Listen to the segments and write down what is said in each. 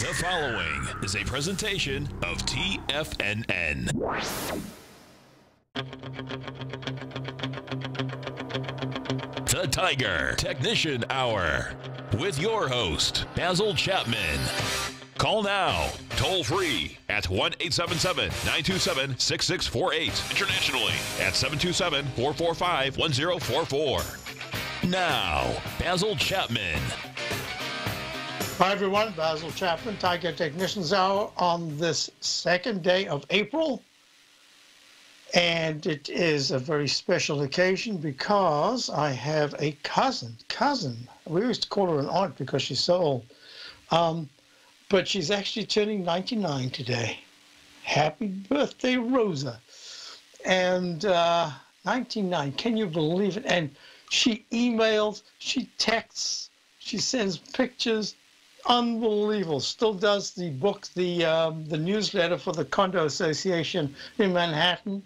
The following is a presentation of TFNN. The Tiger Technician Hour with your host, Basil Chapman. Call now, toll free at 1-877-927-6648. Internationally at 727-445-1044. Now, Basil Chapman. Hi everyone, Basil Chapman, Tiger Technicians Hour on this second day of April. And it is a very special occasion because I have a cousin. We used to call her an aunt because she's so old. But she's actually turning 99 today. Happy birthday, Rosa. And 99, can you believe it? And she emails, she texts, she sends pictures. Unbelievable. Still does the book, the newsletter for the Condo Association in Manhattan.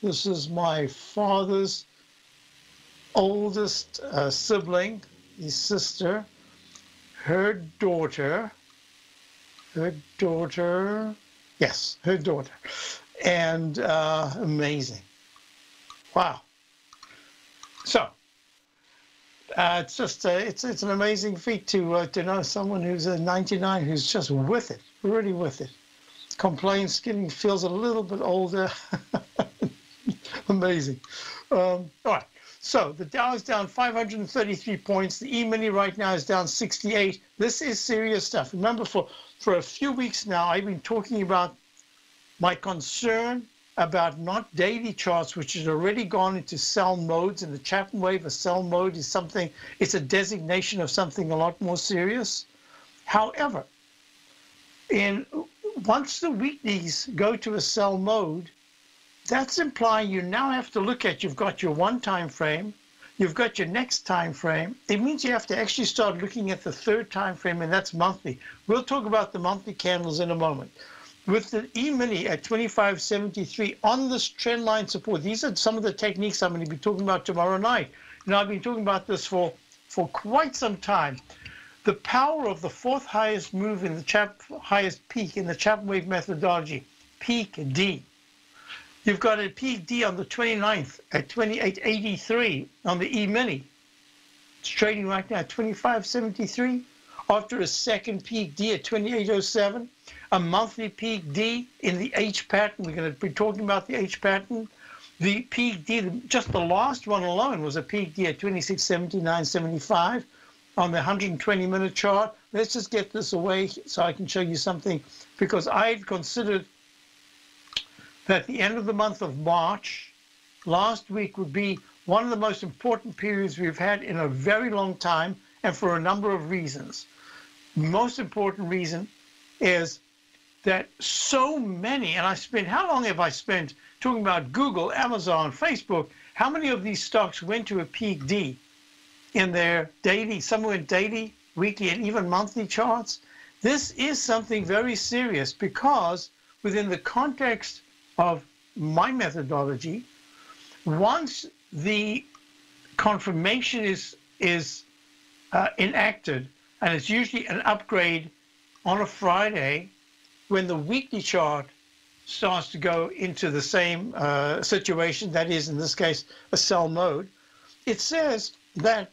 This is my father's oldest sibling, his sister, her daughter, yes, her daughter, and amazing. Wow. So, it's just it's an amazing feat to know someone who's 99 who's just with it, really with it. Complains, feels a little bit older. Amazing. All right. So the Dow is down 533 points. The E-mini right now is down 68. This is serious stuff. Remember, for a few weeks now, I've been talking about my concern about not daily charts, which has already gone into sell modes. In the Chapman wave, a sell mode is something, it's a designation of something a lot more serious. However, once the weeklies go to a sell mode, that's implying you now have to look at, you've got your one time frame, you've got your next time frame. It means you have to actually start looking at the third time frame, and that's monthly. We'll talk about the monthly candles in a moment. With the E-mini at 25.73 on this trend line support, these are some of the techniques I'm going to be talking about tomorrow night. Now, I've been talking about this for quite some time. The power of the fourth highest move in the highest peak in the Chapman wave methodology, peak D. You've got a peak D on the 29th at 28.83 on the E-mini. It's trading right now at 25.73 after a second peak D at 28.07. A monthly peak D in the H pattern. We're going to be talking about the H pattern. The peak D, just the last one alone, was a peak D at 26.79.75 on the 120-minute chart. Let's just get this away so I can show you something, because I had considered that the end of the month of March last week would be one of the most important periods we've had in a very long time, and for a number of reasons. The most important reason is that so many, and how long have I spent talking about Google, Amazon, Facebook? How many of these stocks went to a peak D in their daily, some went daily, weekly, and even monthly charts? This is something very serious, because within the context of my methodology, once the confirmation is enacted, and it's usually an upgrade on a Friday, when the weekly chart starts to go into the same situation, that is, in this case, a sell mode, it says that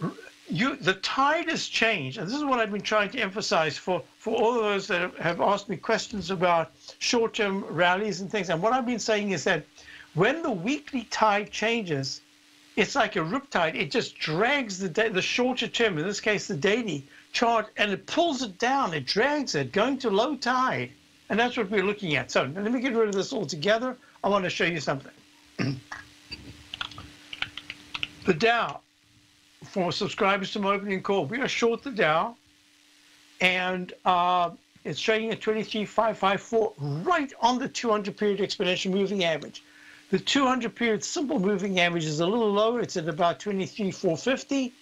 the tide has changed. And this is what I've been trying to emphasize for all of those that have asked me questions about short-term rallies and things. And what I've been saying is that when the weekly tide changes, it's like a riptide. It just drags the shorter term, in this case, the daily chart, and it pulls it down. It drags it, going to low tide. And that's what we're looking at. So let me get rid of this altogether. I want to show you something. The Dow, for subscribers to my opening call, we are short the Dow, and it's trading at 23,554, right on the 200-period exponential moving average. The 200-period simple moving average is a little lower. It's at about 23,450.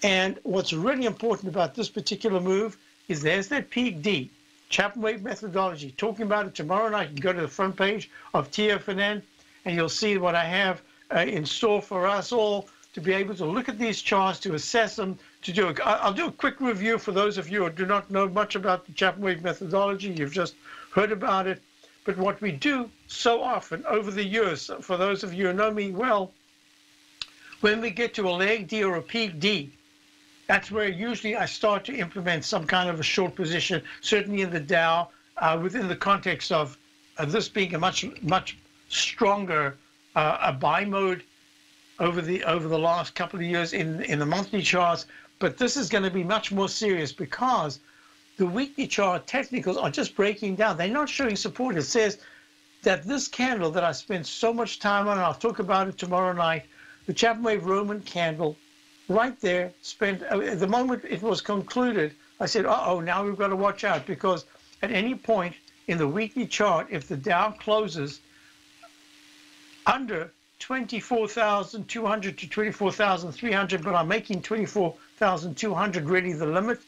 And what's really important about this particular move is there's that peak D, Chapman wave methodology. Talking about it tomorrow night. You can go to the front page of TFNN, and you'll see what I have in store for us all to be able to look at these charts, to assess them, to do a, I'll do a quick review for those of you who do not know much about the Chapman wave methodology. You've just heard about it. But what we do so often over the years, for those of you who know me well, when we get to a leg D or a peak D, that's where usually I start to implement some kind of a short position, certainly in the Dow, within the context of this being a much stronger a buy mode over the last couple of years in the monthly charts. But this is going to be much more serious because the weekly chart technicals are just breaking down. They're not showing support. It says that this candle that I spent so much time on, and I'll talk about it tomorrow night, the Chapman wave Roman candle, right there, at the moment it was concluded, I said, uh-oh, now we've got to watch out, because at any point in the weekly chart, if the Dow closes under 24,200 to 24,300, but I'm making 24,200 really the limit.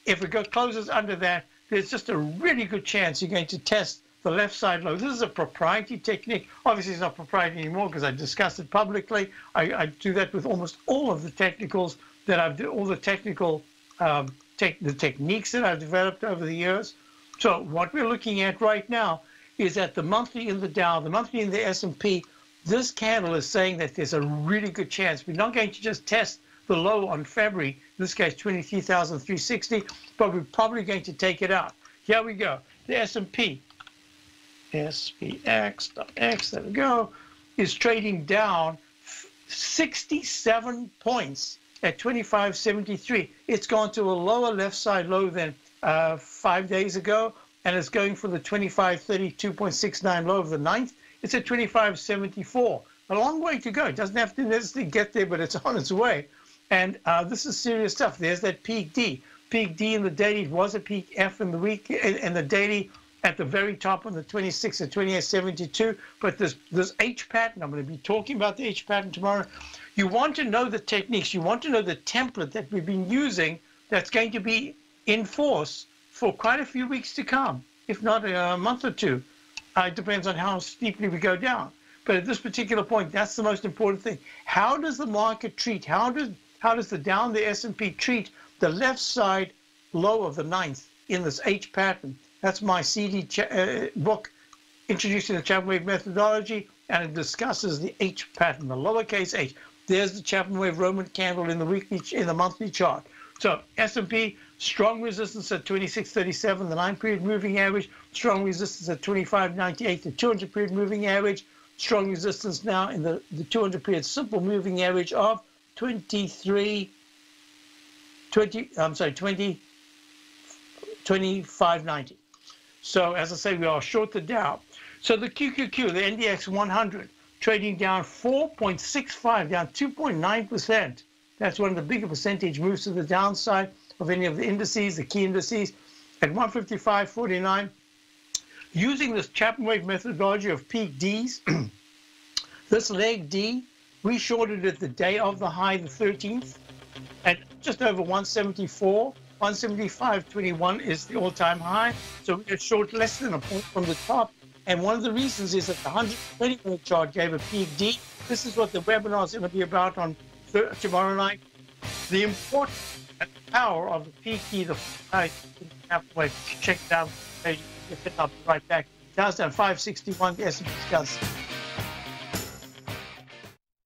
If it closes under that, there's just a really good chance you're going to test the left side low. This is a proprietary technique. Obviously, it's not proprietary anymore because I discussed it publicly. I do that with almost all of the technicals that I've done, all the technical the techniques that I've developed over the years. So what we're looking at right now is that the monthly in the Dow, the monthly in the S&P, this candle is saying that there's a really good chance. We're not going to just test the low on February, in this case 23,360, but we're probably going to take it out. Here we go. The S&P, SPX.X, there we go, is trading down 67 points at 25.73. It's gone to a lower left side low than 5 days ago, and it's going for the 25.32.69 low of the 9th. It's at 25.74. A long way to go. It doesn't have to necessarily get there, but it's on its way. And this is serious stuff. There's that peak D. Peak D in the daily. It was a peak F in the week, in the daily at the very top on the 26th at 28.72. But this H pattern, I'm going to be talking about the H pattern tomorrow. You want to know the techniques. You want to know the template that we've been using that's going to be in force for quite a few weeks to come, if not a month or two. It depends on how steeply we go down. But at this particular point, that's the most important thing. How does the market treat, how does the Dow and the S&P treat the left side low of the 9th in this H pattern? That's my CD book, Introducing the Chapman Wave Methodology, and it discusses the H pattern, the lowercase h. There's the Chapman Wave Roman candle in the monthly chart. So S&P, strong resistance at 26.37, the 9-period moving average. Strong resistance at 25.98, the 200-period moving average. Strong resistance now in the 200-period simple moving average of 25.90. So as I say, we are short the Dow. So the QQQ, the NDX 100, trading down 4.65, down 2.9%. That's one of the bigger percentage moves to the downside of any of the indices, the key indices, at 155.49. Using this Chapman wave methodology of peak Ds, this leg D, we shorted it the day of the high, the 13th, at just over 174. 175.21 is the all-time high. So it's short less than a point from the top. And one of the reasons is that the 120-minute chart gave a peak D. This is what the webinar is going to be about on tomorrow night. The importance and power of the peak D, the halfway. Check it out. I'll be right back. Dow's down 561. The S&P does.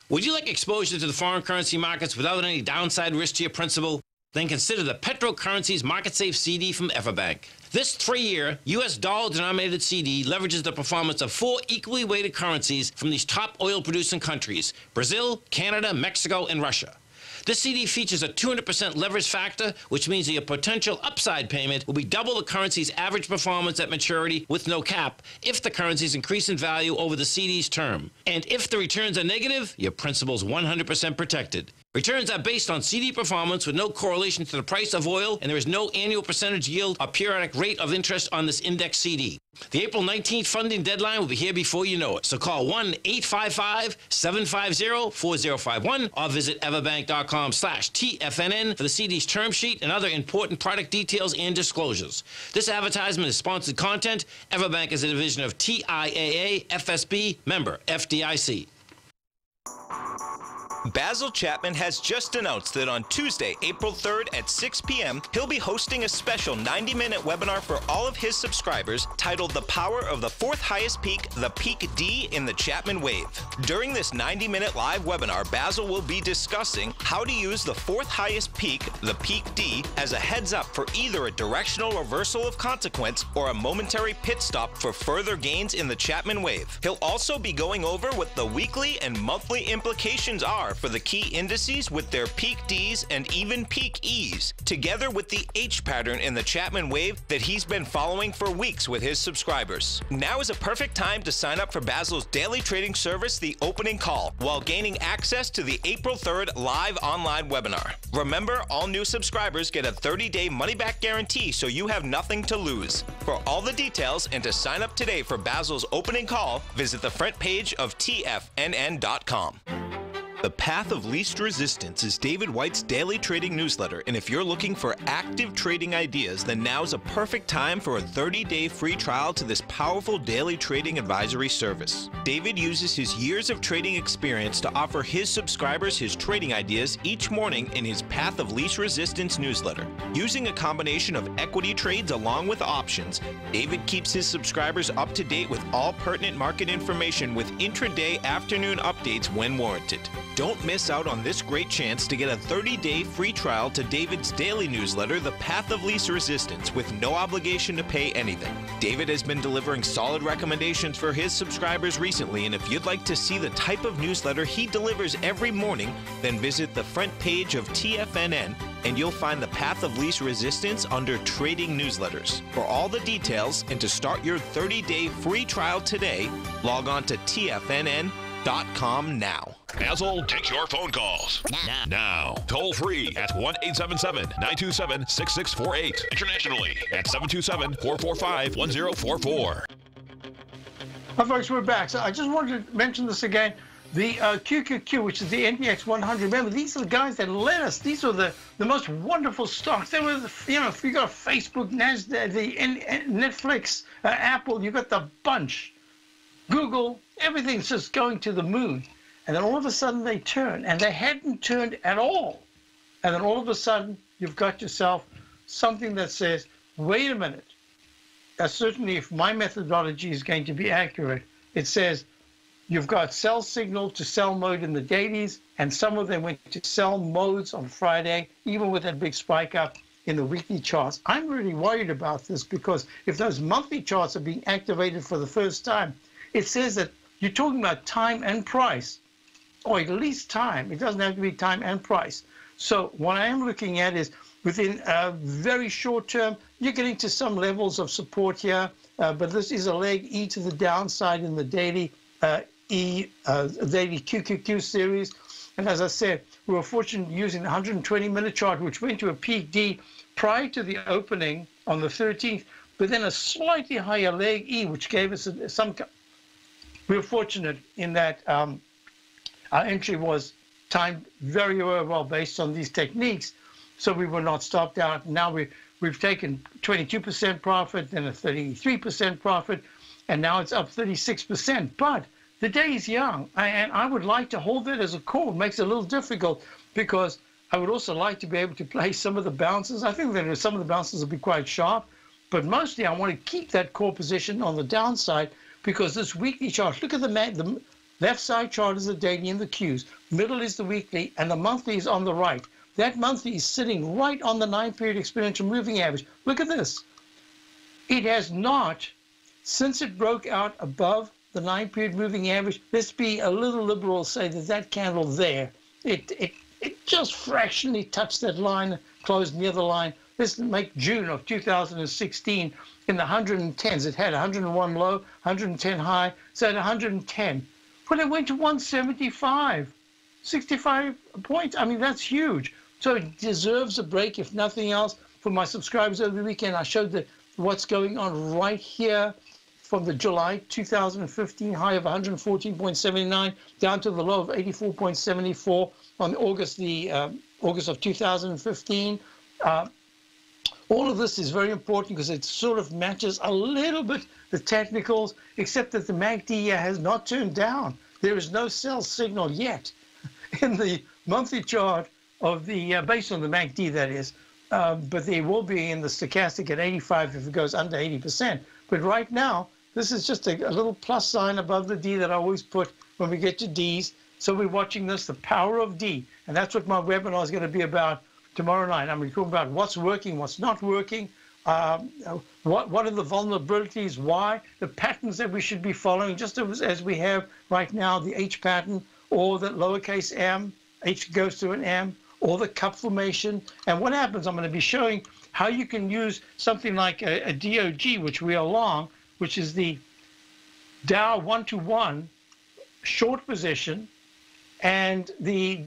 Would you like exposure to the foreign currency markets without any downside risk to your principal? Then consider the Petro Currencies Market Safe CD from Everbank. This 3-year U.S. dollar-denominated CD leverages the performance of 4 equally weighted currencies from these top oil-producing countries: Brazil, Canada, Mexico, and Russia. This CD features a 200% leverage factor, which means that your potential upside payment will be double the currency's average performance at maturity with no cap if the currencies increase in value over the CD's term. And if the returns are negative, your principal's 100% protected. Returns are based on CD performance with no correlation to the price of oil, and there is no annual percentage yield or periodic rate of interest on this index CD. The April 19th funding deadline will be here before you know it. So call 1-855-750-4051 or visit everbank.com/TFNN for the CD's term sheet and other important product details and disclosures. This advertisement is sponsored content. Everbank is a division of TIAA FSB, member FDIC. Basil Chapman has just announced that on Tuesday, April 3rd at 6 p.m., he'll be hosting a special 90-minute webinar for all of his subscribers titled The Power of the Fourth Highest Peak, the Peak D in the Chapman Wave. During this 90-minute live webinar, Basil will be discussing how to use the fourth highest peak, the Peak D, as a heads up for either a directional reversal of consequence or a momentary pit stop for further gains in the Chapman Wave. He'll also be going over what the weekly and monthly implications are for the key indices with their peak Ds and even peak Es, together with the H pattern in the Chapman Wave that he's been following for weeks with his subscribers. Now is a perfect time to sign up for Basil's daily trading service, The Opening Call, while gaining access to the April 3rd live online webinar. Remember, all new subscribers get a 30-day money-back guarantee, so you have nothing to lose. For all the details and to sign up today for Basil's Opening Call, visit the front page of TFNN.com. The Path of Least Resistance is David White's daily trading newsletter, and if you're looking for active trading ideas, then now's a perfect time for a 30-day free trial to this powerful daily trading advisory service. David uses his years of trading experience to offer his subscribers his trading ideas each morning in his Path of Least Resistance newsletter. Using a combination of equity trades along with options, David keeps his subscribers up to date with all pertinent market information with intraday afternoon updates when warranted. Don't miss out on this great chance to get a 30-day free trial to David's daily newsletter, The Path of Least Resistance, with no obligation to pay anything. David has been delivering solid recommendations for his subscribers recently, and if you'd like to see the type of newsletter he delivers every morning, then visit the front page of TFNN and you'll find the Path of Least Resistance under Trading Newsletters. For all the details and to start your 30-day free trial today, log on to TFNN.com now. Basil takes your phone calls. Now. Toll free at 1-877-927-6648. Internationally at 727-445-1044. Hi, folks, we're back. So I just wanted to mention this again. The QQQ, which is the NDX 100. Remember, these are the guys that led us. These are the most wonderful stocks. They were, if you got Facebook, NASDAQ, the Netflix, Apple, you got the bunch. Google, everything's just going to the moon. And then all of a sudden they turn, and they hadn't turned at all. And then all of a sudden you've got yourself something that says, wait a minute. Certainly if my methodology is going to be accurate, it says you've got sell signal to sell mode in the dailies, and some of them went to sell modes on Friday, even with that big spike up in the weekly charts. I'm really worried about this because if those monthly charts are being activated for the first time, it says that you're talking about time and price. Or at least time. It doesn't have to be time and price. So what I am looking at is within a very short term, you're getting to some levels of support here, but this is a leg E to the downside in the daily daily QQQ series. And as I said, we were fortunate using the 120-minute chart, which went to a peak D prior to the opening on the 13th, but then a slightly higher leg E, which gave us some. We were fortunate in that our entry was timed very, very well based on these techniques, so we were not stopped out. Now we've taken 22% profit, then a 33% profit, and now it's up 36%. But the day is young, and I would like to hold that as a call. It makes it a little difficult because I would also like to be able to play some of the bounces. I think that some of the bounces will be quite sharp, but mostly I want to keep that core position on the downside because this weekly chart, look at the left side chart is the daily and the Qs. Middle is the weekly, and the monthly is on the right. That monthly is sitting right on the 9-period exponential moving average. Look at this. It has not, since it broke out above the 9-period moving average, let's be a little liberal, say that candle there, it just fractionally touched that line, closed near the line. Let's make June of 2016 in the 110s. It had 101 low, 110 high, so at 110. But it went to 175, 65 points. I mean, that's huge. So it deserves a break, if nothing else. For my subscribers over the weekend, I showed what's going on right here from the July 2015 high of 114.79 down to the low of 84.74 on August of 2015. All of this is very important because it sort of matches a little bit the technicals, except that the MACD has not turned down. There is no sell signal yet. in the monthly chart of the, based on the MACD that is, but they will be in the stochastic at 85 if it goes under 80%. But right now, this is just a little plus sign above the D that I always put when we get to Ds. So we're watching this, the power of D. And that's what my webinar is going to be about tomorrow night. I'm going to talk about what's working, what's not working, what are the vulnerabilities, why, the patterns that we should be following, just as we have right now, the H pattern, or the lowercase m, H goes to an M, or the cup formation. And what happens, I'm going to be showing how you can use something like a DOG, which we are long, which is the Dow 1-to-1 short position, and the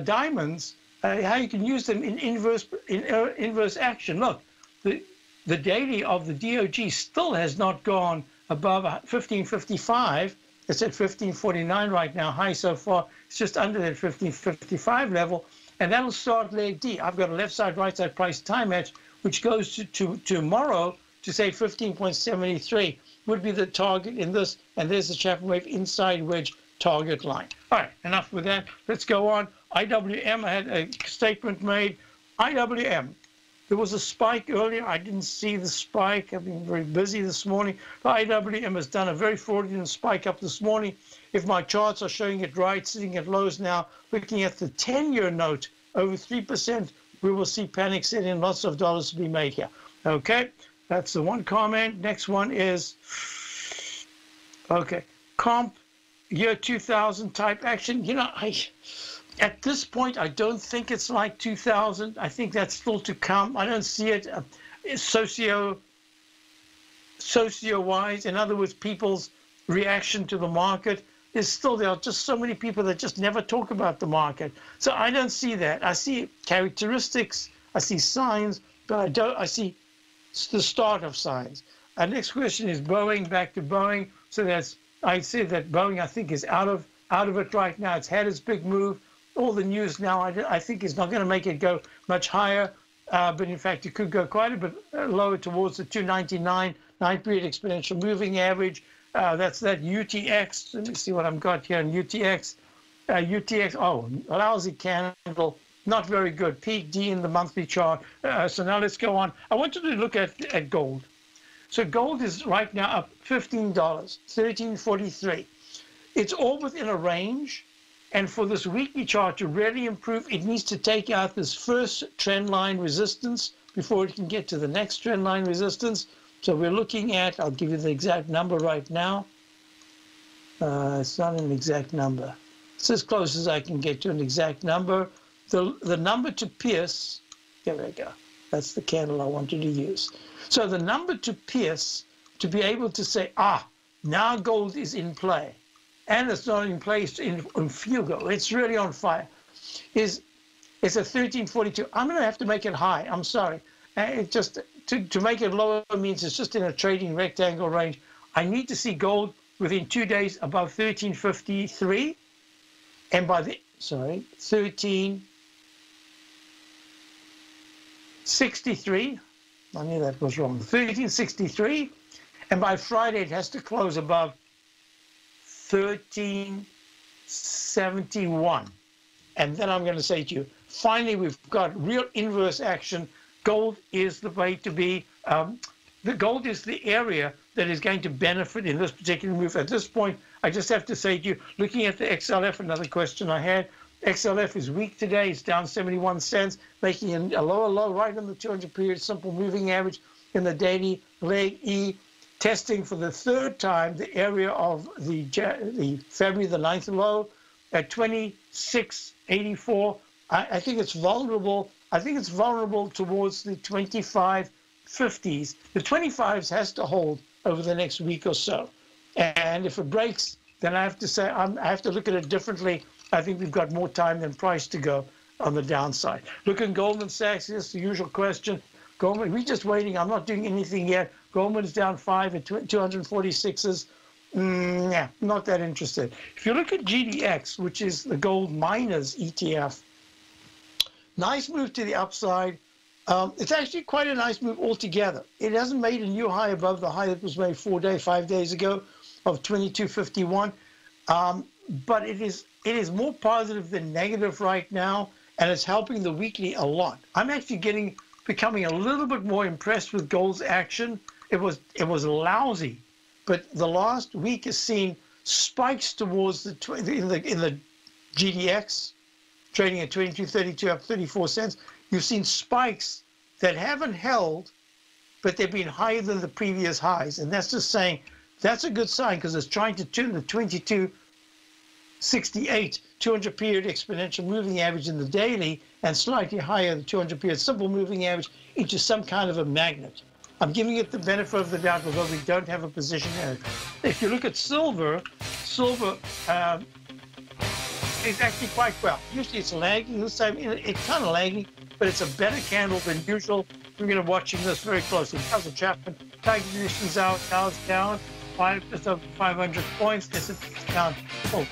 diamonds, how you can use them in inverse action. Look, the daily of the DOG still has not gone above 1555. It's at 1549 right now, high so far. It's just under that 1555 level, and that'll start leg D. I've got a left side, right side price time match, which goes to tomorrow to say 15.73 would be the target in this, and there's the Chapman wave inside wedge target line. All right, enough with that. Let's go on. IWM, I had a statement made. IWM, there was a spike earlier. I didn't see the spike. I've been very busy this morning. But IWM has done a very fraudulent spike up this morning. If my charts are showing it right, sitting at lows now, looking at the 10-year note, over 3%, we will see panic set in, lots of dollars to be made here. Okay, that's the one comment. Next one is, okay, comp, year 2000 type action. You know, at this point, I don't think it's like 2000. I think that's still to come. I don't see it socio-wise. In other words, people's reaction to the market is still, there are just so many people that just never talk about the market. So I don't see that. I see characteristics, I see signs, but I see the start of signs. Our next question is Boeing, back to Boeing. So that's, I said that Boeing, I think, is out of it right now. It's had its big move. All the news now, I think, is not going to make it go much higher, but in fact, it could go quite a bit lower towards the 299 9-period exponential moving average. That's that UTX. Let me see what I've got here in UTX. UTX, oh, lousy candle, not very good. Peak D in the monthly chart. So now let's go on. I wanted to look at gold. So gold is right now up $15, $13.43. It's all within a range. And for this weekly chart to really improve, it needs to take out this first trend line resistance before it can get to the next trend line resistance. So we're looking at, I'll give you the exact number right now. It's not an exact number. It's as close as I can get to an exact number. The number to pierce, here we go. That's the candle I wanted to use. So the number to pierce, to be able to say, now gold is in play. And it's not in place in fuego. It's really on fire. It's a 1342. I'm going to have to make it high. I'm sorry. It just to make it lower means it's just in a trading rectangle range. I need to see gold within 2 days above 1353, and by the 1363. I knew that was wrong. 1363, and by Friday it has to close above 1371. And then I'm going to say to you, finally, we've got real inverse action. Gold is the way to be. The gold is the area that is going to benefit in this particular move. At this point, I just have to say to you, looking at the XLF, another question I had, XLF is weak today. It's down 71 cents, making a lower low right on the 200-period simple moving average in the daily leg E. Testing for the third time the area of the February the 9th low at 26.84. I think it's vulnerable. I think it's vulnerable towards the 25.50s. The 25s has to hold over the next week or so. And if it breaks, then I have to say I have to look at it differently. I think we've got more time than price to go on the downside. Look at Goldman Sachs. Here's the usual question. Goldman, we're just waiting. I'm not doing anything yet. Goldman's down 5 at 246s. Yeah, not that interested. If you look at GDX, which is the gold miners ETF, nice move to the upside. It's actually quite a nice move altogether. It hasn't made a new high above the high that was made 5 days ago of 2251. But it is it is more positive than negative right now, and it's helping the weekly a lot. I'm actually becoming a little bit more impressed with gold's action. It was lousy, but the last week has seen spikes towards in the GDX, trading at 22.32, up 34 cents. You've seen spikes that haven't held, but they've been higher than the previous highs, and that's just saying that's a good sign, because it's trying to turn the 22.68 200 period exponential moving average in the daily and slightly higher the 200 period simple moving average into some kind of a magnet. I'm giving it the benefit of the doubt, although we don't have a position in it. If you look at silver is actually quite well. Usually it's lagging this time. It's kind of lagging, but it's a better candle than usual. We're going to be watching this very closely. Basil Chapman, Tiger conditions out, now it's down, just over 500 points. It's down. Oh.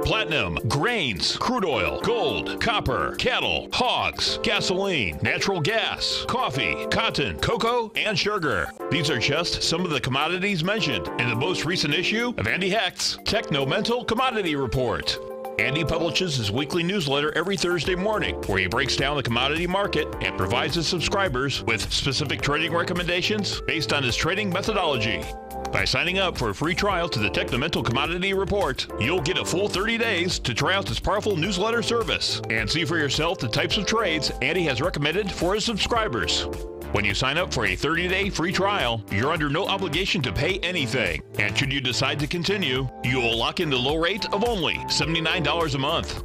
Platinum, grains, crude oil, gold, copper, cattle, hogs, gasoline, natural gas, coffee, cotton, cocoa, and sugar. These are just some of the commodities mentioned in the most recent issue of Andy Hecht's Techno-Mental Commodity Report. Andy publishes his weekly newsletter every Thursday morning, where he breaks down the commodity market and provides his subscribers with specific trading recommendations based on his trading methodology. By signing up for a free trial to the Techno-Mental Commodity Report, you'll get a full 30 days to try out this powerful newsletter service and see for yourself the types of trades Andy has recommended for his subscribers. When you sign up for a 30-day free trial, you're under no obligation to pay anything. And should you decide to continue, you will lock in the low rate of only $79 a month.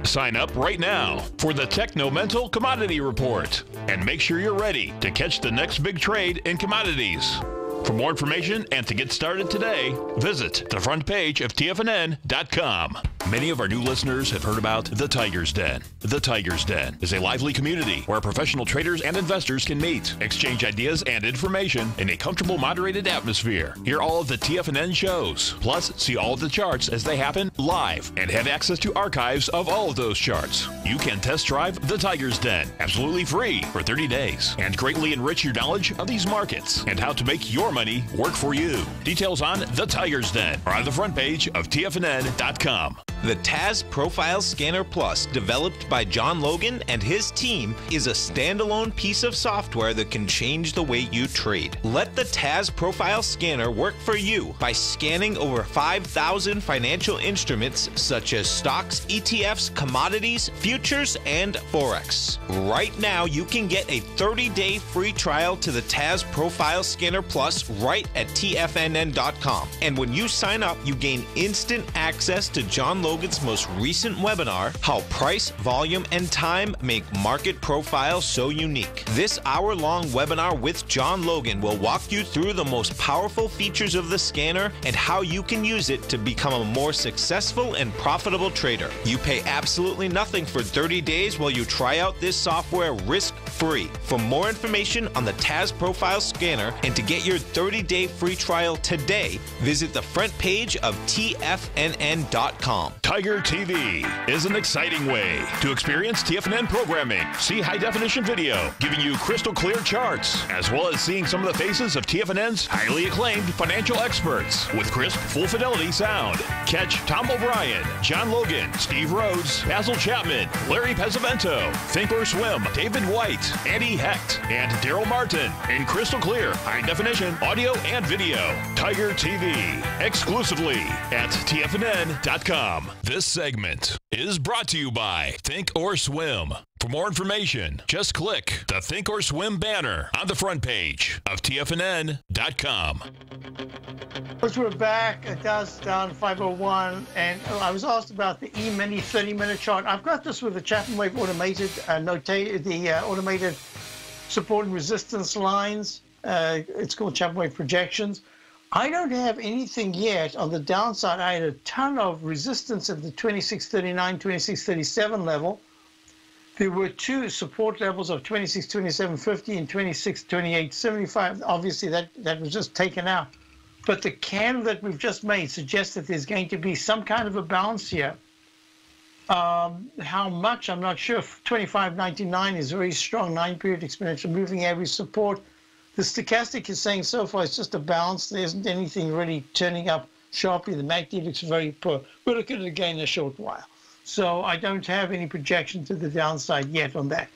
Sign up right now for the Techno-Mental Commodity Report and make sure you're ready to catch the next big trade in commodities. For more information and to get started today, visit the front page of TFNN.com. Many of our new listeners have heard about The Tiger's Den. The Tiger's Den is a lively community where professional traders and investors can meet, exchange ideas and information in a comfortable, moderated atmosphere. Hear all of the TFNN shows, plus see all of the charts as they happen live and have access to archives of all of those charts. You can test drive The Tiger's Den absolutely free for 30 days and greatly enrich your knowledge of these markets and how to make your money work for you. Details on The Tiger's Den are on the front page of TFNN.com. The TAS Profile Scanner Plus, developed by John Logan and his team, is a standalone piece of software that can change the way you trade. Let the TAS Profile Scanner work for you by scanning over 5,000 financial instruments such as stocks, ETFs, commodities, futures, and Forex. Right now, you can get a 30-day free trial to the TAS Profile Scanner Plus right at TFNN.com. And when you sign up, you gain instant access to John Logan's most recent webinar, How Price, Volume, and Time Make Market Profiles So Unique. This hour-long webinar with John Logan will walk you through the most powerful features of the scanner and how you can use it to become a more successful and profitable trader. You pay absolutely nothing for 30 days while you try out this software risk-free. For more information on the TAS Profile Scanner and to get your 30-day free trial today, visit the front page of TFNN.com. Tiger TV is an exciting way to experience TFNN programming. See high-definition video, giving you crystal clear charts, as well as seeing some of the faces of TFNN's highly acclaimed financial experts with crisp, full-fidelity sound. Catch Tom O'Brien, John Logan, Steve Rhodes, Basil Chapman, Larry Pesavento, Think or Swim, David White, Andy Hecht, and Daryl Martin in crystal clear, high-definition audio and video. Tiger TV, exclusively at TFNN.com. This segment is brought to you by Think or Swim. For more information, just click the Think or Swim banner on the front page of TFNN.com. Once we're back, Dow's down 501, and I was asked about the E-mini 30-minute chart. I've got this with the Chapman Wave automated automated support and resistance lines. It's called Chapman Wave projections. I don't have anything yet on the downside. I had a ton of resistance at the 2639, 2637 level. There were two support levels of 2627.50 and 2628.75. Obviously, that was just taken out. But the candle that we've just made suggests that there's going to be some kind of a bounce here. How much, I'm not sure. 25.99 is very strong, 9-period exponential moving average support. The stochastic is saying so far it's just a bounce. There isn't anything really turning up sharply. The MACD looks very poor. We'll look at it again in a short while. So I don't have any projection to the downside yet on that.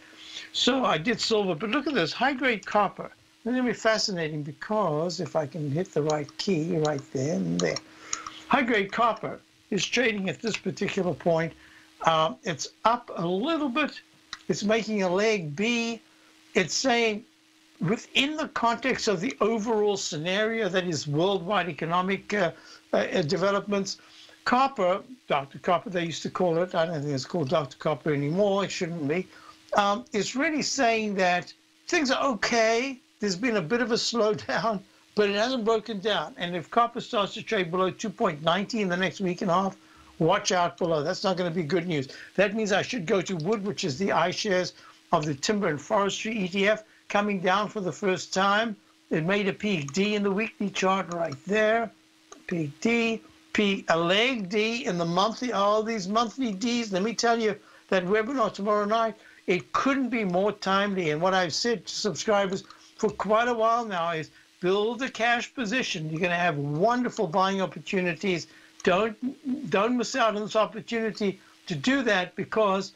So I did silver, but look at this, high-grade copper. It's going to be fascinating because if I can hit the right key right there and there. High-grade copper is trading at this particular point. It's up a little bit. It's making a leg B. It's saying within the context of the overall scenario, that is worldwide economic developments, copper, Dr. Copper, they used to call it, I don't think it's called Dr. Copper anymore, it shouldn't be, is really saying that things are okay. There's been a bit of a slowdown, but it hasn't broken down. And if copper starts to trade below 2.90 in the next week and a half, watch out below. That's not going to be good news. That means I should go to wood, which is the iShares of the timber and forestry ETF, coming down for the first time. It made a peak D in the weekly chart right there. Peak D, a leg D in the monthly. All these monthly Ds. Let me tell you, that webinar tomorrow night, it couldn't be more timely. And what I've said to subscribers for quite a while now is build a cash position. You're going to have wonderful buying opportunities. Don't miss out on this opportunity to do that, because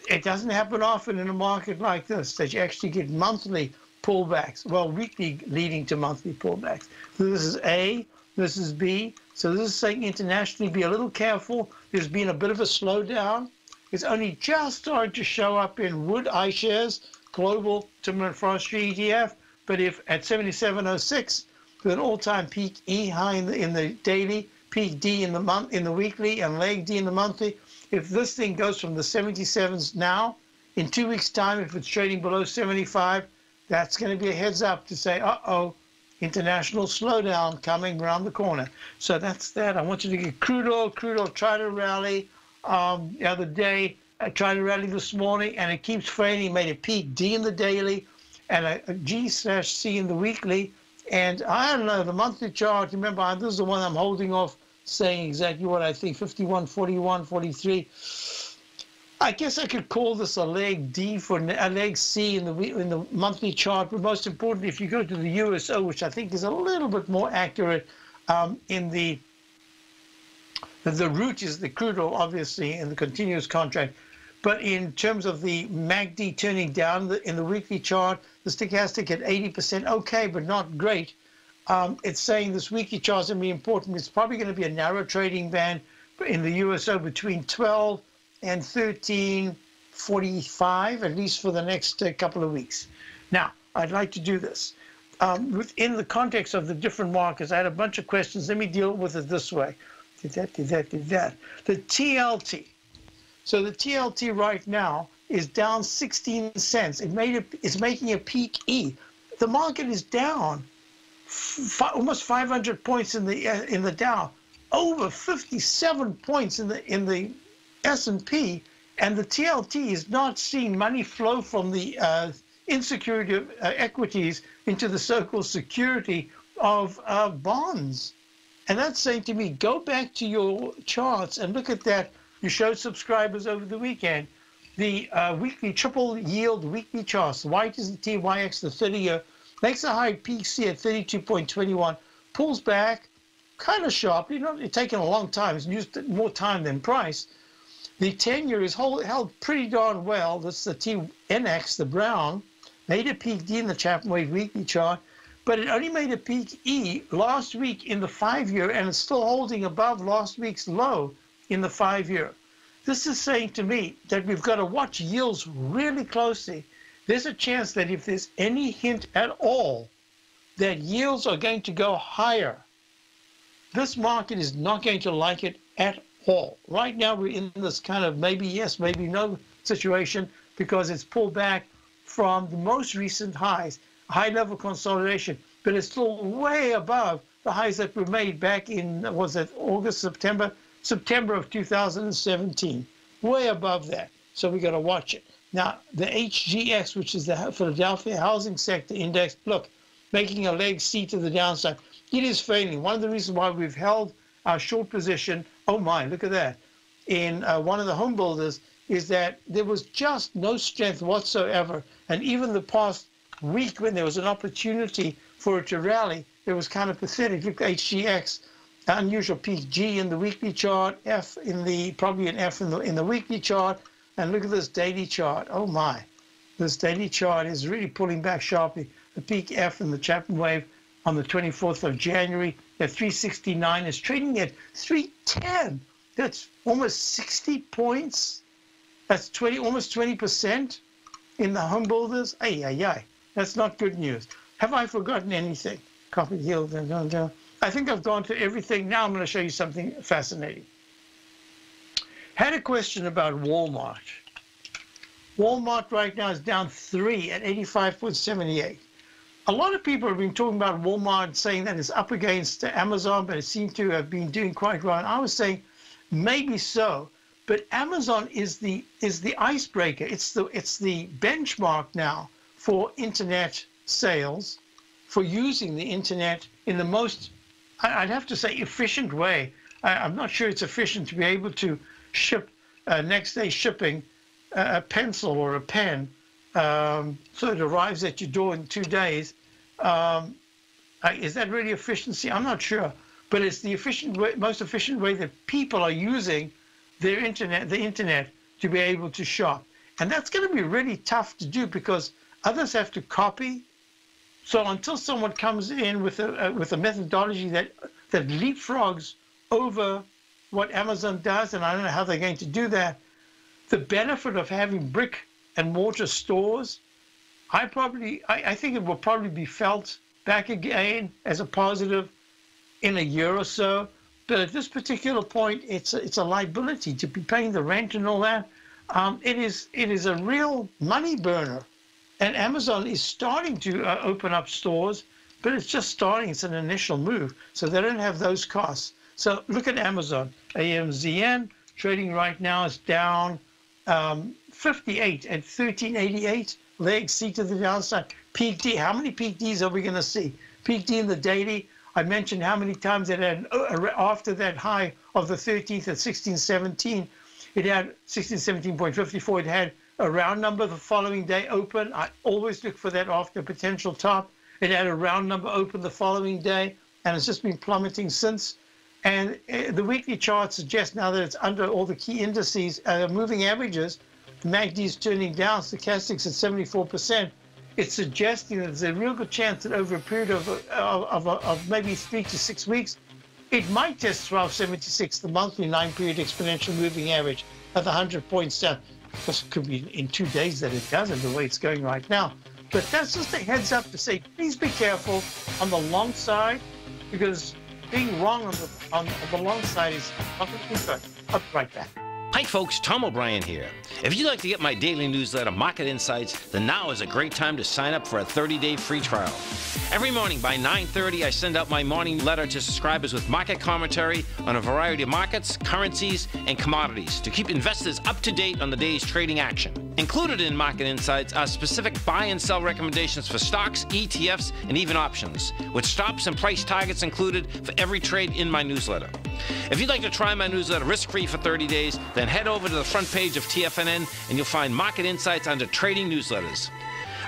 it doesn't happen often in a market like this that you actually get monthly pullbacks. Well, weekly leading to monthly pullbacks. So this is A, this is B. So this is saying internationally, be a little careful. There's been a bit of a slowdown. It's only just started to show up in wood iShares, global timber and forestry ETF. But if at 77.06, with an all-time peak E high in the daily, peak D in the month, in the weekly, and leg D in the monthly, if this thing goes from the 77s now, in 2 weeks' time, if it's trading below 75, that's going to be a heads up to say, uh-oh, international slowdown coming around the corner. So that's that. I want you to get crude oil. Crude oil tried to rally the other day. I tried to rally this morning, and it keeps failing. It made a peak D in the daily and a G/C in the weekly. And I don't know, the monthly chart, remember, this is the one I'm holding off saying exactly what I think, 51, 41, 43. I guess I could call this a leg D for a leg C in the monthly chart. But most importantly, if you go to the USO, which I think is a little bit more accurate, in the root is the crude oil, obviously, in the continuous contract. But in terms of the MACD turning down in the weekly chart, the stochastic at 80%, okay, but not great. It's saying this weekly chart is going to be important. It's probably going to be a narrow trading band in the USO between 12 and 13.45, at least for the next couple of weeks. Now, I'd like to do this. Within the context of the different markets, I had a bunch of questions. Let me deal with it this way. Did that. The TLT. So the TLT right now is down 16 cents. It's making a peak E. The market is down almost 500 points in the Dow, over 57 points in the S&P, and the TLT is not seeing money flow from the insecurity equities into the so-called security of bonds. And that's saying to me, go back to your charts and look at that. You showed subscribers over the weekend the weekly triple yield weekly charts. White is the TYX, the 30-year, makes a high peak C at 32.21, pulls back kind of sharply. It's taken a long time. It's used more time than price. The 10-year is held pretty darn well. That's the TNX, the brown, made a peak D in the Chapman Wave weekly chart, but it only made a peak E last week in the 5-year, and it's still holding above last week's low in the 5-year. This is saying to me that we've got to watch yields really closely. There's a chance that if there's any hint at all that yields are going to go higher, this market is not going to like it at all. Right now, we're in this kind of maybe yes, maybe no situation because it's pulled back from the most recent highs, high-level consolidation, but it's still way above the highs that were made back in, was it August, September of 2017, way above that. So we got to watch it. Now, the HGX, which is the Philadelphia Housing Sector Index, look, making a leg C to the downside. It is failing. One of the reasons why we've held our short position, oh my, look at that, in one of the home builders, is that there was just no strength whatsoever. And even the past week when there was an opportunity for it to rally, it was kind of pathetic. Look at HGX. unusual peak G in the weekly chart, F in the, probably an F in the weekly chart. And look at this daily chart. Oh my, this daily chart is really pulling back sharply. The peak F in the Chapman wave on the 24th of January at 369 is trading at 310. That's almost 60 points. That's almost 20% in the home builders. Ay. That's not good news. Have I forgotten anything? Copy hill. I think I've gone through everything. Now I'm going to show you something fascinating. Had a question about Walmart. Walmart right now is down 3 at 85.78. A lot of people have been talking about Walmart, saying that it's up against Amazon, but it seems to have been doing quite well. And I was saying maybe so, but Amazon is the icebreaker. It's the benchmark now for internet sales, for using the internet in the most, I'd have to say, efficient way. I'm not sure it's efficient to be able to ship next day shipping a pencil or a pen, so it arrives at your door in 2 days. Is that really efficiency? I'm not sure, but it's the efficient way, most efficient way that people are using the internet to be able to shop. And that's going to be really tough to do because others have to copy. So until someone comes in with a methodology that leapfrogs over what Amazon does, and I don't know how they're going to do that, the benefit of having brick and mortar stores, I think it will probably be felt back again as a positive in a year or so. But at this particular point, it's a liability to be paying the rent and all that. It is a real money burner. And Amazon is starting to open up stores, but it's just starting. It's an initial move. So they don't have those costs. So look at Amazon. AMZN trading right now is down 58 at 1388. Leg C to the downside. Peak D. How many peak Ds are we going to see? Peak D in the daily. I mentioned how many times it had after that high of the 13th at 1617. It had 1617.54. It had a round number the following day open. I always look for that after potential top. It had a round number open the following day, and it's just been plummeting since. And the weekly chart suggests now that it's under all the key indices, moving averages. The MACD is turning down, stochastics at 74%. It's suggesting that there's a real good chance that over a period of maybe 3 to 6 weeks, it might test 1276, the monthly 9-period exponential moving average at the 100 points down. Because it could be in 2 days that it doesn't, the way it's going right now. But that's just a heads up to say, please be careful on the long side, because being wrong on the long side is not going to be good. I'll be right back. Hi folks, Tom O'Brien here. If you'd like to get my daily newsletter, Market Insights, then now is a great time to sign up for a 30-day free trial. Every morning by 9:30, I send out my morning letter to subscribers with market commentary on a variety of markets, currencies, and commodities to keep investors up to date on the day's trading action. Included in Market Insights are specific buy and sell recommendations for stocks, ETFs, and even options, with stops and price targets included for every trade in my newsletter. If you'd like to try my newsletter risk-free for 30 days, then head over to the front page of TFNN and you'll find Market Insights under Trading Newsletters.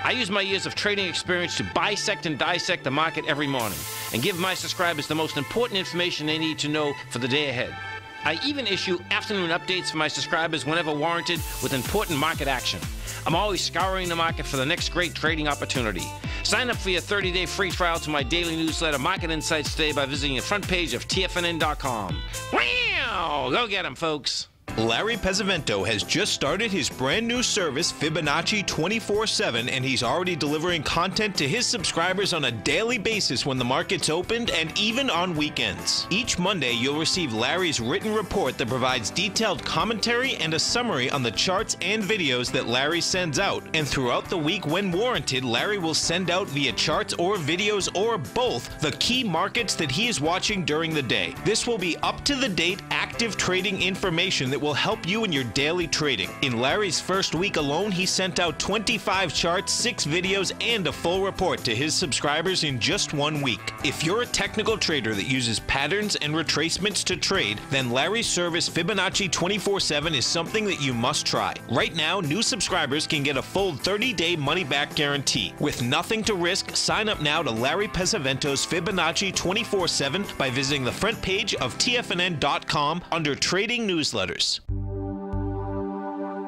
I use my years of trading experience to bisect and dissect the market every morning and give my subscribers the most important information they need to know for the day ahead. I even issue afternoon updates for my subscribers whenever warranted with important market action. I'm always scouring the market for the next great trading opportunity. Sign up for your 30-day free trial to my daily newsletter, Market Insights, today by visiting the front page of TFNN.com. Wow! Go get 'em, folks. Larry Pesavento has just started his brand new service, Fibonacci 24/7, and he's already delivering content to his subscribers on a daily basis when the market's opened and even on weekends. Each Monday, you'll receive Larry's written report that provides detailed commentary and a summary on the charts and videos that Larry sends out. And throughout the week, when warranted, Larry will send out via charts or videos or both the key markets that he is watching during the day. This will be up-to-the-date, active trading information that will help you in your daily trading. In Larry's first week alone, he sent out 25 charts, 6 videos, and a full report to his subscribers in just 1 week. If you're a technical trader that uses patterns and retracements to trade, then Larry's service Fibonacci 24/7 is something that you must try. Right now, new subscribers can get a full 30-day money-back guarantee. With nothing to risk, sign up now to Larry Pesavento's Fibonacci 24/7 by visiting the front page of TFNN.com under Trading Newsletters.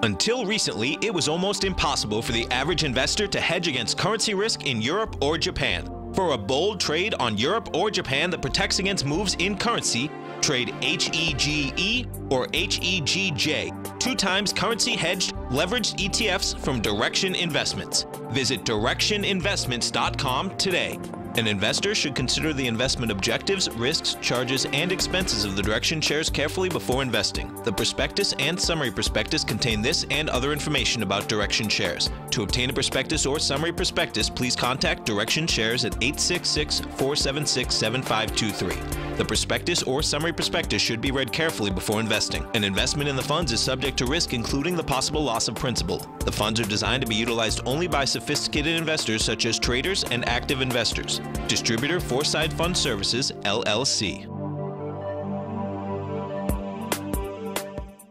Until recently, it was almost impossible for the average investor to hedge against currency risk in Europe or Japan. For a bold trade on Europe or Japan that protects against moves in currency, trade HEGE or HEGJ, 2 times currency hedged leveraged ETFs from Direction Investments. Visit directioninvestments.com today. An investor should consider the investment objectives, risks, charges, and expenses of the Direction shares carefully before investing. The prospectus and summary prospectus contain this and other information about Direction shares. To obtain a prospectus or summary prospectus, please contact Direction shares at 866-476-7523. The prospectus or summary prospectus should be read carefully before investing. An investment in the funds is subject to risk, including the possible loss of principal. The funds are designed to be utilized only by sophisticated investors such as traders and active investors. Distributor Foreside Fund Services, LLC.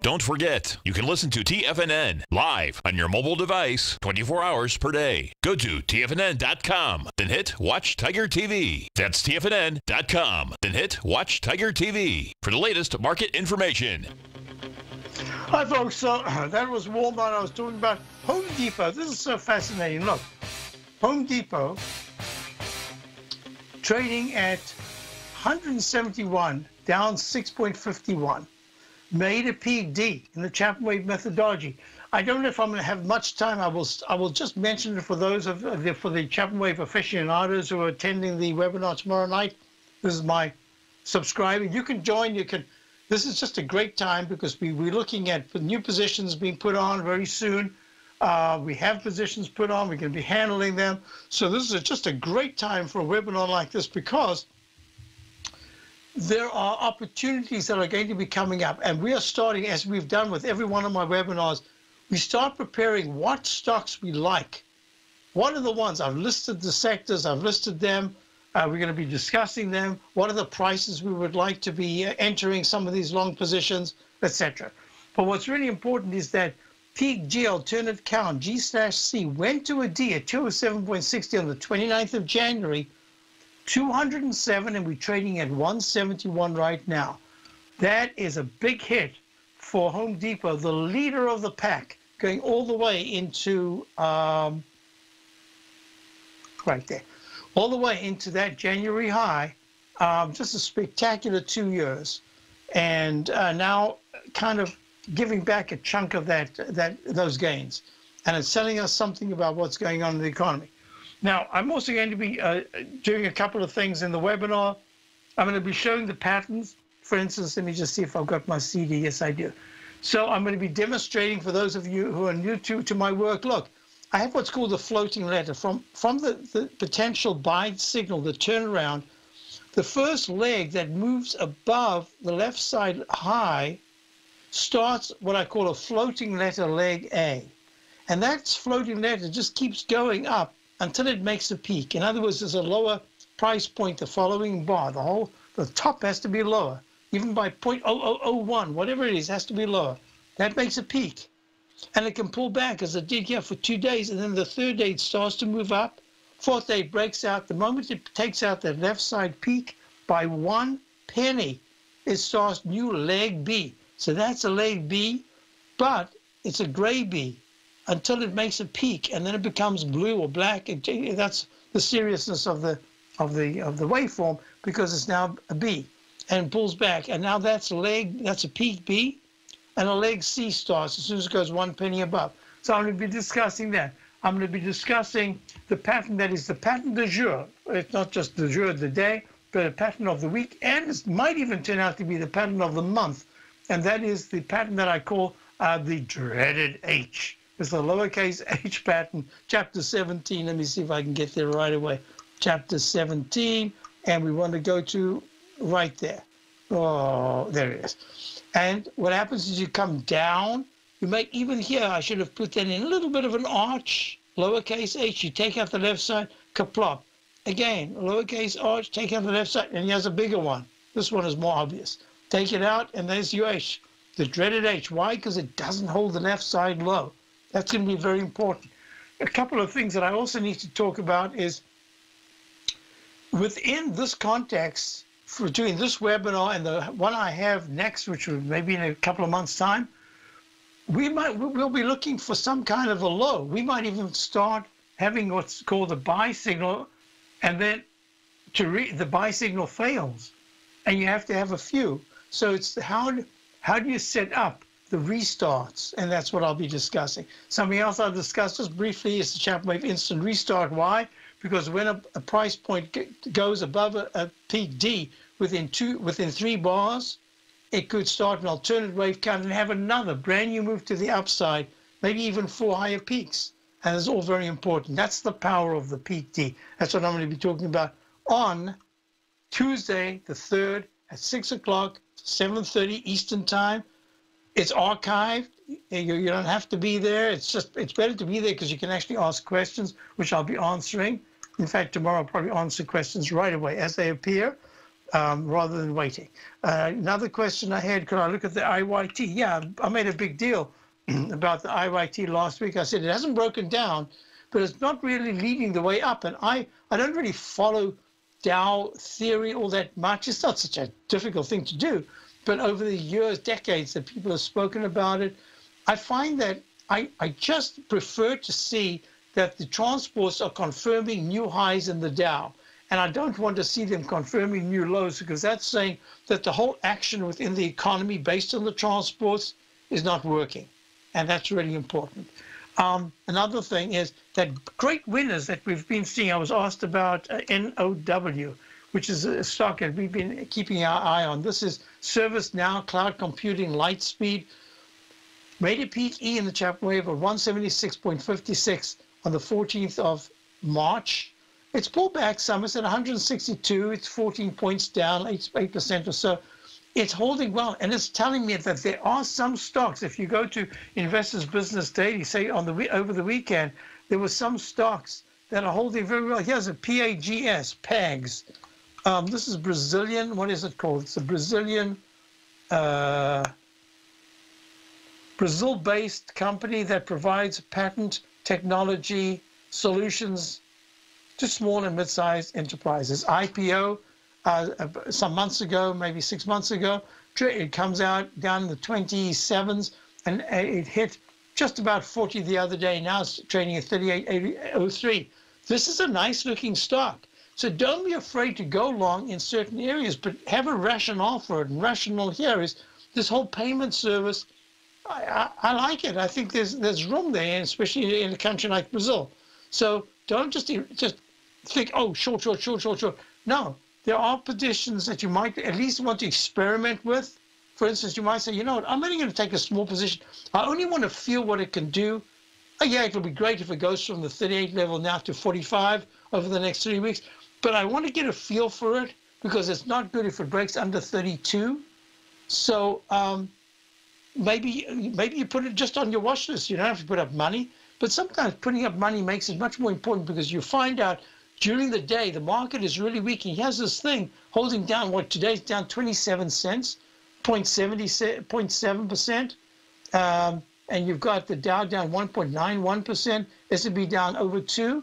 Don't forget, you can listen to TFNN live on your mobile device 24 hours per day. Go to TFNN.com, then hit Watch Tiger TV. That's TFNN.com, then hit Watch Tiger TV for the latest market information. Hi, folks. So that was Walmart. I was talking about Home Depot. This is so fascinating. Look, Home Depot trading at 171, down 6.51. Made a peak D in the Chapman wave methodology. I don't know if I'm going to have much time. I will just mention it for those for the Chapman wave aficionados who are attending the webinar tomorrow night. This is my subscriber. You can join. This is just a great time because we're looking at new positions being put on very soon. We have positions put on. We're going to be handling them. So this is just a great time for a webinar like this because there are opportunities that are going to be coming up. And we are starting, as we've done with every one of my webinars, we start preparing what stocks we like. What are the ones? I've listed the sectors. I've listed them. We're going to be discussing them. What are the prices we would like to be entering some of these long positions, etc. But what's really important is that peak G alternate count, G/C, went to a D at 207.60 on the 29th of January, 207, and we're trading at 171 right now. That is a big hit for Home Depot, the leader of the pack, going all the way into, right there, all the way into that January high. Just a spectacular 2 years. And now kind of giving back a chunk of those gains. And it's telling us something about what's going on in the economy. Now, I'm also going to be doing a couple of things in the webinar. I'm going to be showing the patterns. For instance, let me just see if I've got my CD. Yes, I do. So I'm going to be demonstrating for those of you who are new to my work. Look, I have what's called the floating letter. From the potential buy signal, the turnaround, the first leg that moves above the left side high starts what I call a floating letter leg A. And that floating letter just keeps going up until it makes a peak. In other words, there's a lower price point, the following bar. The top has to be lower. Even by 0.0001, whatever it is, has to be lower. That makes a peak. And it can pull back, as it did here for 2 days, and then the third day it starts to move up. Fourth day it breaks out. The moment it takes out that left side peak by 1 penny, it starts new leg B. So that's a leg B, but it's a gray B until it makes a peak, and then it becomes blue or black. That's the seriousness of the waveform, because it's now a B and pulls back. And now that's a peak B, and a leg C starts as soon as it goes 1 penny above. So I'm going to be discussing that. I'm going to be discussing the pattern that is the pattern du jour. It's not just the jour of the day, but a pattern of the week, and it might even turn out to be the pattern of the month. And that is the pattern that I call the dreaded H. It's the lowercase h pattern, chapter 17. Let me see if I can get there right away. Chapter 17, and we want to go to right there. Oh, there it is. And what happens is you come down. You make, even here, I should have put that in a little bit of an arch, lowercase h. You take out the left side, kaplop. Again, lowercase arch, take out the left side, and here's a bigger one. This one is more obvious. Take it out, and there's your H, the dreaded H. Why? Because it doesn't hold the left side low. That's going to be very important. A couple of things that I also need to talk about is within this context, for doing this webinar and the one I have next, which will maybe in a couple of months' time, we'll be looking for some kind of a low. We might even start having what's called a buy signal, and then the buy signal fails, and you have to have a few. So it's how do you set up the restarts, and that's what I'll be discussing. Something else I'll discuss just briefly is the Chapman Wave Instant Restart. Why? Because when a price point goes above a peak D within 3 bars, it could start an alternate wave count and have another brand new move to the upside, maybe even 4 higher peaks. And it's all very important. That's the power of the peak D. That's what I'm going to be talking about on Tuesday, the 3rd at 6 o'clock, 7:30 Eastern Time. It's archived. You don't have to be there. It's better to be there because you can actually ask questions, which I'll be answering. In fact, tomorrow I'll probably answer questions right away as they appear, rather than waiting. Another question I had, could I look at the IYT? Yeah, I made a big deal about the IYT last week. I said it hasn't broken down, but it's not really leading the way up. And I don't really follow Dow theory all that much. It's not such a difficult thing to do. But over the years, decades that people have spoken about it, I find that I just prefer to see that the transports are confirming new highs in the Dow. And I don't want to see them confirming new lows, because that's saying that the whole action within the economy based on the transports is not working. And that's really important. Another thing is that great winners that we've been seeing. I was asked about NOW, which is a stock that we've been keeping our eye on. This is ServiceNow, cloud computing, light speed. Made a peak E in the Chapman Wave of 176.56 on the 14th of March. It's pulled back some. It's at 162. It's 14 points down, 8% or so. It's holding well, and it's telling me that there are some stocks. If you go to Investors Business Daily, say over the weekend, there were some stocks that are holding very well. Here's a PAGS, PAGS. This is Brazilian. What is it called? It's a Brazilian, Brazil-based company that provides patent technology solutions to small and mid-sized enterprises. IPO some months ago, maybe 6 months ago. It comes out down in the 27s, and it hit just about 40 the other day. Now it's trading at 38.03. This is a nice-looking stock. So don't be afraid to go long in certain areas, but have a rationale for it. And rationale here is this whole payment service. I like it. I think there's room there, especially in a country like Brazil. So don't just think, oh, short. No, there are positions that you might at least want to experiment with. For instance, you might say, you know what, I'm only going to take a small position. I only want to feel what it can do. Oh, yeah, it'll be great if it goes from the 38 level now to 45 over the next 3 weeks. But I want to get a feel for it, because it's not good if it breaks under 32. So maybe you put it just on your watch list. You don't have to put up money. But sometimes putting up money makes it much more important, because you find out during the day the market is really weak. He has this thing holding down, what today's down 27 cents, 0.7%. And you've got the Dow down 1.91%, S&P down over 2.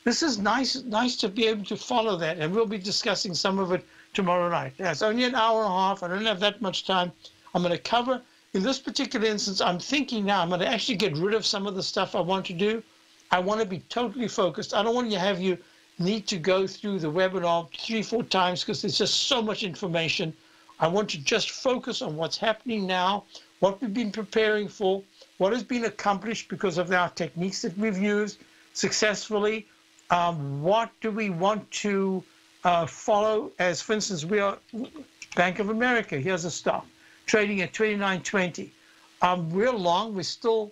This is nice to be able to follow that, and we'll be discussing some of it tomorrow night. It's only an hour and a half. I don't have that much time. I'm going to cover, in this particular instance, I'm thinking now I'm going to actually get rid of some of the stuff I want to do. I want to be totally focused. I don't want to have you need to go through the webinar 3-4 times, because there's just so much information. I want to just focus on what's happening now, what we've been preparing for, what has been accomplished because of our techniques that we've used successfully. What do we want to follow? As for instance, we are Bank of America. Here's a stock trading at 29.20. We're long. We're still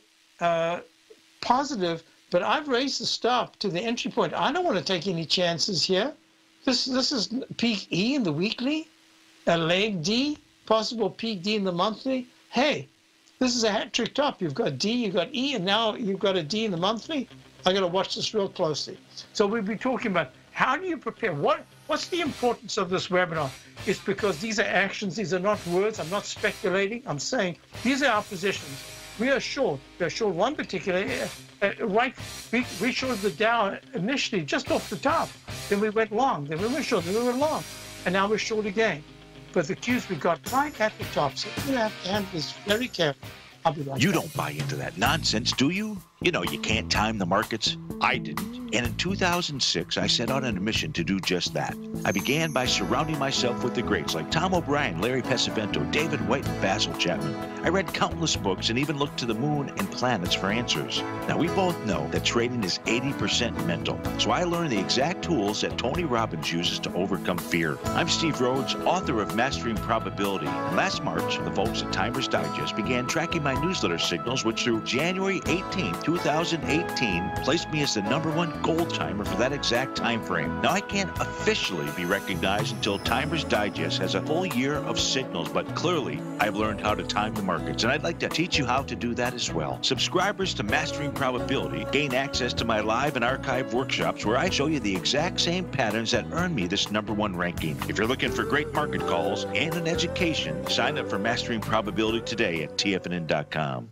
positive, but I've raised the stop to the entry point. I don't want to take any chances here. This is peak E in the weekly, a leg D, possible peak D in the monthly. Hey, this is a hat trick top. You've got D, you've got E, and now you've got a D in the monthly. I got to watch this real closely. So we'll be talking about how do you prepare? What's the importance of this webinar? It's because these are actions. These are not words. I'm not speculating. I'm saying these are our positions. We are short. We're short one particular. We shorted the Dow initially just off the top. Then we went long. Then we went short. Then we went long. And now we're short again. But the cues we got right at the top. So we're going to have to handle this very carefully. I'll be right back. You don't buy into that nonsense, do you? You know you can't time the markets. I didn't. And in 2006, I set out on a mission to do just that. I began by surrounding myself with the greats like Tom O'Brien, Larry Pesavento, David White, and Basil Chapman. I read countless books and even looked to the moon and planets for answers. Now, we both know that trading is 80% mental. So I learned the exact tools that Tony Robbins uses to overcome fear. I'm Steve Rhodes, author of Mastering Probability. And last March, the folks at Timers Digest began tracking my newsletter signals, which through January 18, 2018, placed me as the #1 gold timer for that exact time frame. Now, I can't officially be recognized until Timers Digest has a full year of signals, but clearly I've learned how to time the markets, and I'd like to teach you how to do that as well. Subscribers to Mastering Probability gain access to my live and archive workshops where I show you the exact same patterns that earned me this #1 ranking. If you're looking for great market calls and an education, sign up for Mastering Probability today at TFNN.com.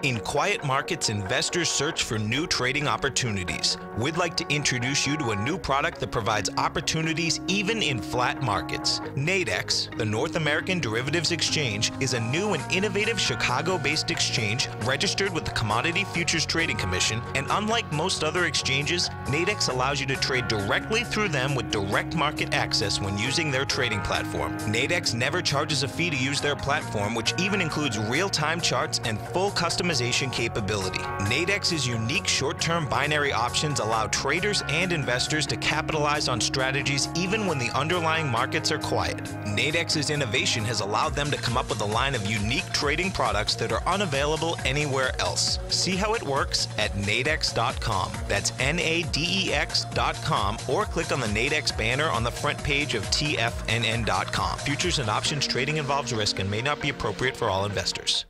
In quiet markets, investors search for new trading opportunities. We'd like to introduce you to a new product that provides opportunities even in flat markets. Nadex, the North American Derivatives Exchange, is a new and innovative Chicago-based exchange registered with the Commodity Futures Trading Commission, and unlike most other exchanges, Nadex allows you to trade directly through them with direct market access when using their trading platform. Nadex never charges a fee to use their platform, which even includes real-time charts and full customization capability. Nadex's unique short-term binary options allow traders and investors to capitalize on strategies even when the underlying markets are quiet. Nadex's innovation has allowed them to come up with a line of unique trading products that are unavailable anywhere else. See how it works at nadex.com. That's NADEX.com, or click on the Nadex banner on the front page of TFNN.com. Futures and options trading involves risk and may not be appropriate for all investors.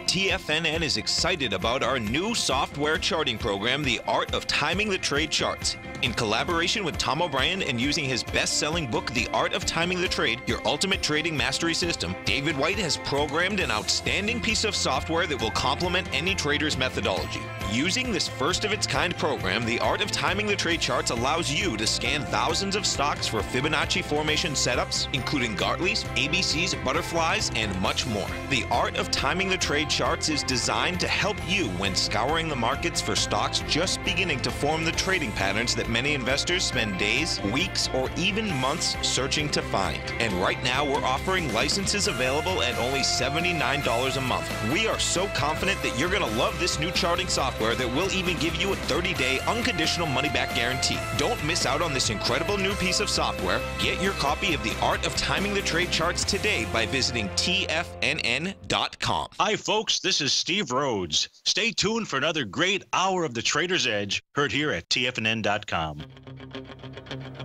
TFNN is excited about our new software charting program, The Art of Timing the Trade Charts. In collaboration with Tom O'Brien and using his best-selling book, The Art of Timing the Trade, Your Ultimate Trading Mastery System, David White has programmed an outstanding piece of software that will complement any trader's methodology. Using this first-of-its-kind program, The Art of Timing the Trade Charts allows you to scan thousands of stocks for Fibonacci formation setups, including Gartley's, ABC's, butterflies, and much more. The Art of Timing the Trade Charts is designed to help you when scouring the markets for stocks just beginning to form the trading patterns that many investors spend days, weeks, or even months searching to find. And right now, we're offering licenses available at only $79 a month. We are so confident that you're going to love this new charting software that will even give you a 30-day unconditional money-back guarantee. Don't miss out on this incredible new piece of software. Get your copy of The Art of Timing the Trade Charts today by visiting TFNN.com. Hi, folks. This is Steve Rhodes. Stay tuned for another great hour of the Trader's Edge, heard here at TFNN.com.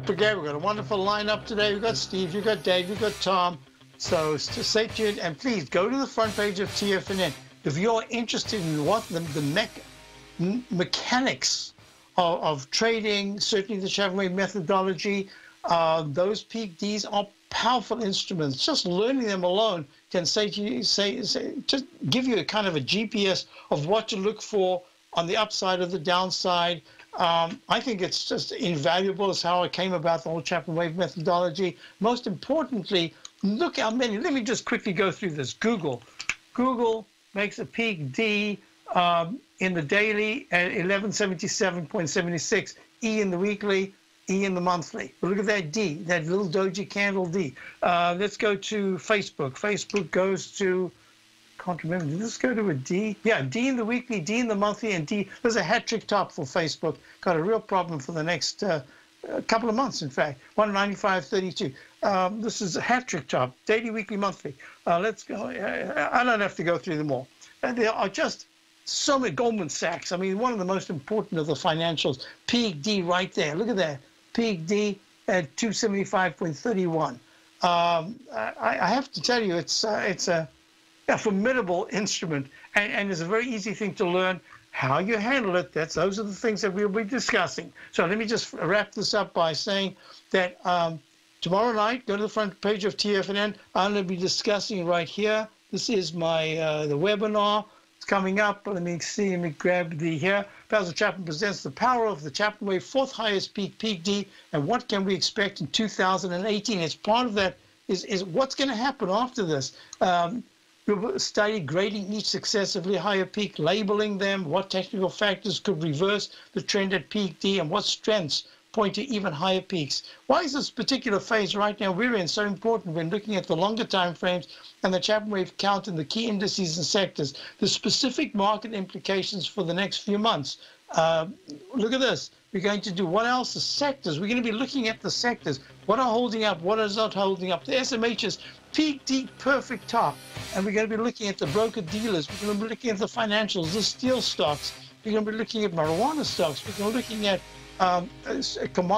Forget, we've got a wonderful lineup today. We've got Steve, you've got Dave, you've got Tom. So stay tuned, and please go to the front page of TFNN. If you're interested in what the mechanics of trading, certainly the Chapman Wave methodology, those peak Ds are powerful instruments. Just learning them alone can say just give you a kind of a GPS of what to look for on the upside or the downside. I think it's just invaluable. It's how I came about the whole Chapman Wave methodology. Most importantly, look how many. Let me just quickly go through this. Google makes a peak D in the daily at 1177.76, E in the weekly, E in the monthly. But look at that D, that little doji candle D. Let's go to Facebook. Facebook goes to, can't remember, did this go to a D? Yeah, D in the weekly, D in the monthly, and D. There's a hat trick top for Facebook. Got a real problem for the next couple of months, in fact. 195.32. This is a hat trick top, daily, weekly, monthly. Let's go. I don't have to go through them all. There are just so many. Goldman Sachs, I mean, one of the most important of the financials. Peak D right there. Look at that. Peak D at 275.31. I have to tell you, it's a formidable instrument, and it's a very easy thing to learn. How you handle it, those are the things that we'll be discussing. So let me just wrap this up by saying that tomorrow night, go to the front page of TFNN. I'm going to be discussing right here. This is my the webinar. It's coming up. Let me see. Let me grab the here. Basil Chapman presents the power of the Chapman wave, fourth highest peak, peak D, and what can we expect in 2018? As part of that is what's going to happen after this. We'll study grading each successively higher peak, labeling them, what technical factors could reverse the trend at peak D, and what strengths point to even higher peaks. Why is this particular phase right now we're in so important when looking at the longer time frames and the Chapman wave count in the key indices and sectors, the specific market implications for the next few months? Look at this. We're going to do what else? The sectors. We're going to be looking at the sectors. What are holding up? What is not holding up? The SMH's peak, deep, perfect top. And we're going to be looking at the broker dealers. We're going to be looking at the financials, the steel stocks. We're going to be looking at marijuana stocks. We're going to be looking at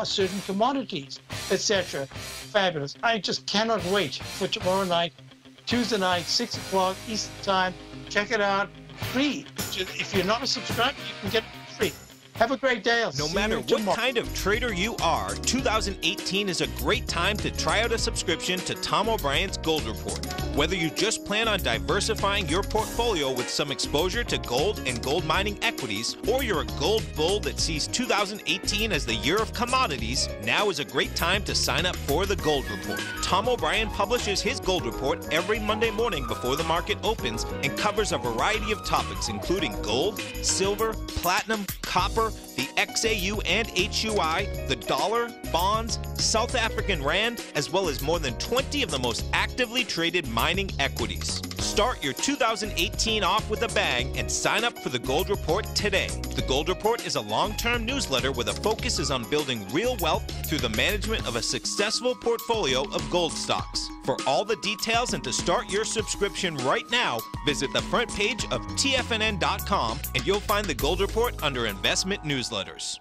certain commodities, etc. Fabulous. I just cannot wait for tomorrow night, Tuesday night, 6 o'clock Eastern Time. Check it out. Free. If you're not a subscriber, you can get it free. Have a great day. No matter what kind of trader you are, 2018 is a great time to try out a subscription to Tom O'Brien's Gold Report. Whether you just plan on diversifying your portfolio with some exposure to gold and gold mining equities, or you're a gold bull that sees 2018 as the year of commodities, now is a great time to sign up for the Gold Report. Tom O'Brien publishes his Gold Report every Monday morning before the market opens and covers a variety of topics including gold, silver, platinum, copper, the XAU and HUI, the dollar, bonds, South African rand, as well as more than 20 of the most actively traded mining equities. Start your 2018 off with a bang and sign up for the Gold Report today. The Gold Report is a long-term newsletter where the focus is on building real wealth through the management of a successful portfolio of gold stocks. For all the details and to start your subscription right now, visit the front page of TFNN.com and you'll find the Gold Report under Investment Newsletters.